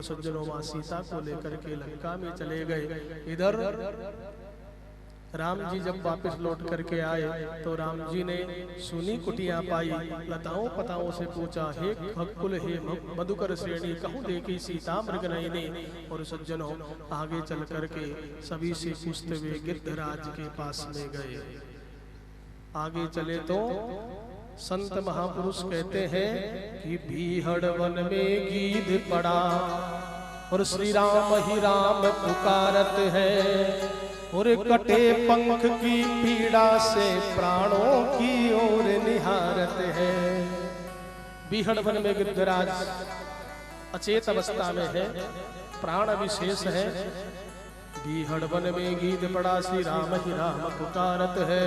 सज्जनों मां सीता को लेकर के लंका में चले गए। इधर राम जी जब वापस लौट करके आए तो राम जी ने सुनी कुटिया पाई, लताओं पताओं से पूछा, हे खकुल हे मधुकर श्रेणी कहूँ देखी सीता मृग नयनी। और सज्जनों आगे चल करके सभी से पूछते हुए गिद्धराज के पास में गए। आगे चले तो संत महापुरुष कहते हैं कि बीहड़ वन में गीध पड़ा और श्री राम ही राम पुकारत है, और कटे पंख की पीड़ा से प्राणों की ओर निहारत है। बीहड़ वन में गिद्धराज अचेत अवस्था में है, प्राण विशेष है। बीहड़ वन में गीध पड़ा श्री राम ही राम पुकारत है,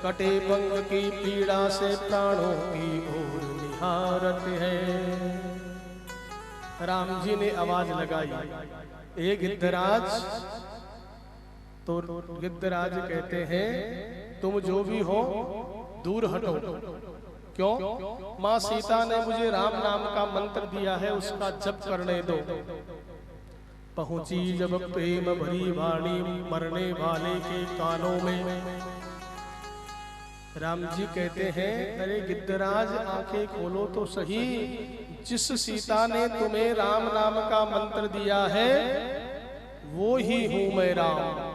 कटे पंख की पीड़ा से प्राणों की ओर निहारत है। राम जी ने आवाज लगाई, ए गिद्धराज। तो गिद्धराज कहते हैं तुम जो भी हो दूर हटो। क्यों? माँ सीता ने मुझे राम नाम का मंत्र दिया है, उसका जप करने दो। पहुंची जब प्रेम भरी वाणी मरने वाले के कानों में। राम जी कहते हैं, अरे गिद्धराज आंखें खोलो तो सही, जिस सीता ने तुम्हें राम नाम का मंत्र दिया है वो ही हूं मैं राम।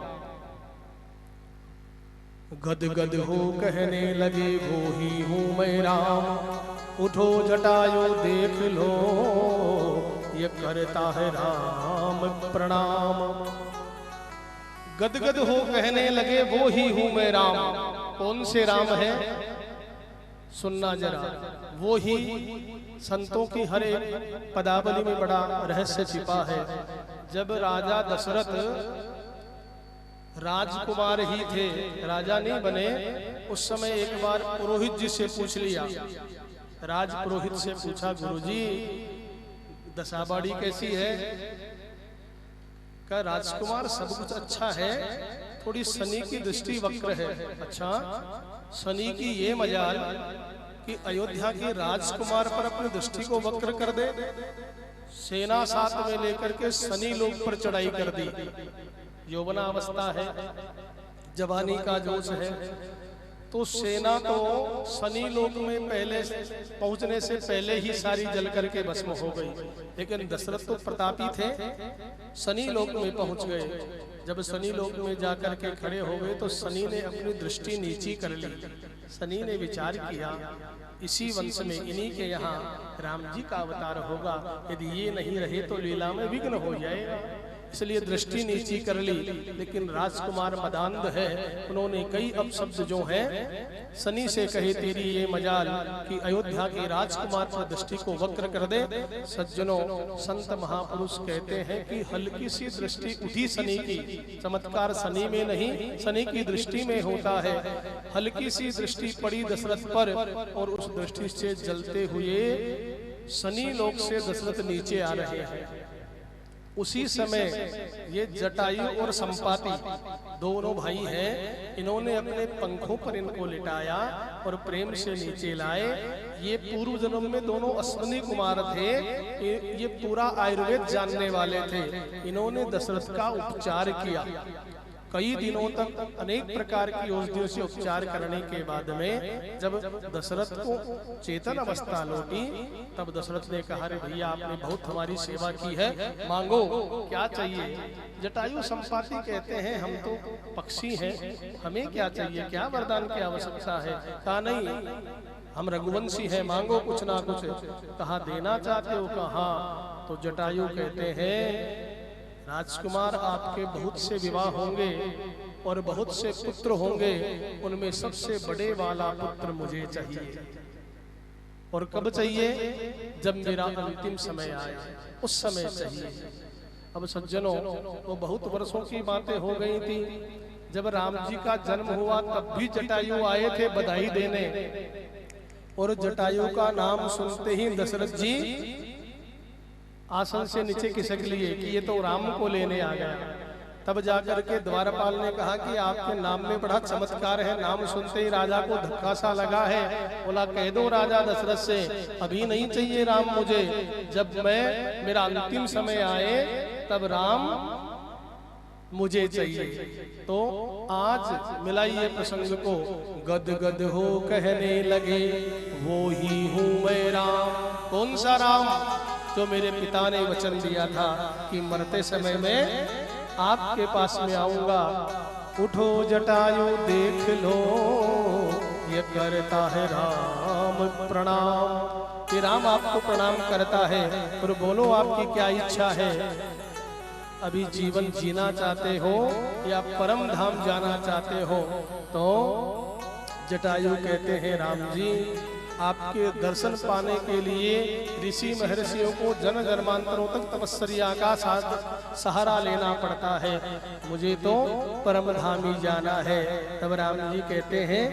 गद गद हो कहने लगे, वो ही हूं मैं राम। उठो जटायु देख लो, ये करता है राम प्रणाम। गदगद हो कहने लगे, वो ही हूं मैं राम। कौन से राम है? सुनना जरा। वो ही संतों की हर एक पदावली में बड़ा रहस्य छिपा है। जब राजा दशरथ राजकुमार ही थे, राजा नहीं बने, उस समय एक बार पुरोहित जी से पूछ लिया। राज पुरोहित से पूछा, गुरुजी दशाबाड़ी कैसी है? क्या राजकुमार सब कुछ अच्छा है, थोड़ी शनि की दृष्टि वक्र है। अच्छा, शनि की ये मजाल कि अयोध्या के राजकुमार पर अपनी दृष्टि को वक्र कर दे। सेना साथ में लेकर के शनि लोक पर चढ़ाई कर दी। यौवना अवस्था है, जवानी का जोश है, तो सेना तो शनि लोक में पहले पहुंचने से पहले ही सारी जल करके भस्म हो गई। लेकिन दशरथ तो प्रतापी थे, शनि लोक में पहुंच गए। जब शनि लोक में जाकर के खड़े हो गए तो शनि ने अपनी दृष्टि नीची कर ली। शनि ने विचार किया, इसी वंश में इन्हीं के यहाँ राम जी का अवतार होगा, यदि ये नहीं रहे तो लीला में विघ्न हो जाएगा, इसलिए दृष्टि नीची कर ली। लेकिन राजकुमार मदांध है, उन्होंने कई अपशब्द जो हैं शनि से कहे, तेरी ये मजाल कि अयोध्या के राजकुमार पर दृष्टि को वक्र कर दे। सज्जनों, संत महापुरुष कहते हैं कि हल्की सी दृष्टि उठी शनि की, चमत्कार शनि में नहीं, शनि की दृष्टि में होता है। हल्की सी दृष्टि पड़ी दशरथ पर, और उस दृष्टि से जलते हुए शनि लोक से दशरथ नीचे आ रहे हैं। उसी समय ये जटायु और संपाति दोनों भाई हैं, इन्होंने अपने पंखों पर इनको लिटाया और प्रेम से नीचे लाए। ये पूर्व जन्म में दोनों अश्विनी कुमार थे, ये पूरा आयुर्वेद जानने वाले थे। इन्होंने दशरथ का उपचार किया। कई दिनों तक अनेक प्रकार की औषधियों से उपचार करने के बाद में जब दशरथ को चेतन अवस्था लौटी, तब दशरथ ने कहा, अरे भैया आपने बहुत हमारी सेवा की है, मांगो क्या चाहिए। जटायु संपाति कहते हैं, हम तो पक्षी हैं, हमें क्या चाहिए, क्या वरदान की आवश्यकता है। कहा नहीं, हम रघुवंशी हैं, मांगो कुछ ना कुछ। कहा देना चाहते हो? कहा। तो जटायु कहते हैं, राजकुमार आपके बहुत से विवाह होंगे और बहुत से पुत्र होंगे, उनमें सबसे बड़े वाला पुत्र मुझे चाहिए। और कब चाहिए? जब मेरा अंतिम समय आए, उस समय चाहिए। अब सज्जनों, वो बहुत वर्षों की बातें हो गई थी। जब राम जी का जन्म हुआ तब भी जटायु आए थे बधाई देने, और जटायु का नाम सुनते ही दशरथ जी आसन से नीचे खिसक लिए कि ये तो राम को लेने आ गया। तब जाकर के द्वारपाल ने कहा कि आपके नाम में बड़ा चमत्कार है, नाम सुनते ही राजा को धक्का सा लगा है। बोला कह दो राजा दशरथ से अभी नहीं चाहिए राम मुझे, जब मेरा अंतिम समय आए तब राम मुझे चाहिए। तो आज मिलाइए प्रसंग को, गद गद हो कहने लगे वो ही हूँ मैं राम। कौन सा राम? जो मेरे पिता ने वचन दिया था कि मरते समय में आपके पास में आऊंगा। उठो जटायु देख लो ये करता है राम प्रणाम। कि राम आपको प्रणाम करता है, और बोलो आपकी क्या इच्छा है? अभी जीवन जीना चाहते हो या परम धाम जाना चाहते हो? तो जटायु कहते हैं राम जी, आपके दर्शन पाने के लिए ऋषि महर्षियों को जन जन्मांतरों तक तपस्या का सहारा लेना पड़ता है, मुझे तो परम धाम ही जाना है। तब राम जी कहते हैं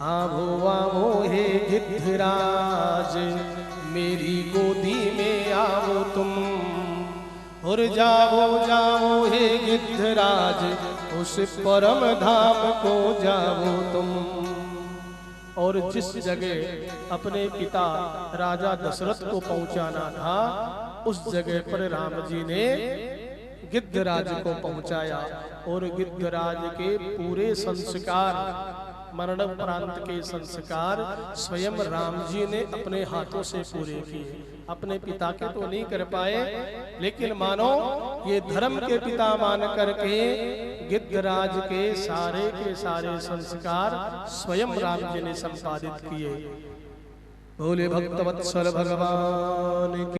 आवो आवो हे गिद्धराज मेरी गोदी में आओ तुम, और जाओ जाओ हे गिद्धराज उस परम धाम को जाओ तुम। और जिस जगह अपने पिता राजा दशरथ को पहुंचाना था उस जगह पर राम जी ने गिद्धराज को पहुंचाया, और गिद्धराज के पूरे संस्कार, मरणोपरांत के संस्कार स्वयं राम जी ने अपने हाथों से पूरे किए। अपने पिता के तो नहीं कर पाए, लेकिन मानो ये धर्म के पिता मान करके गिद्धराज के सारे संस्कार स्वयं राम जी ने संपादित किए। बोले भक्तवत्सल भगवान की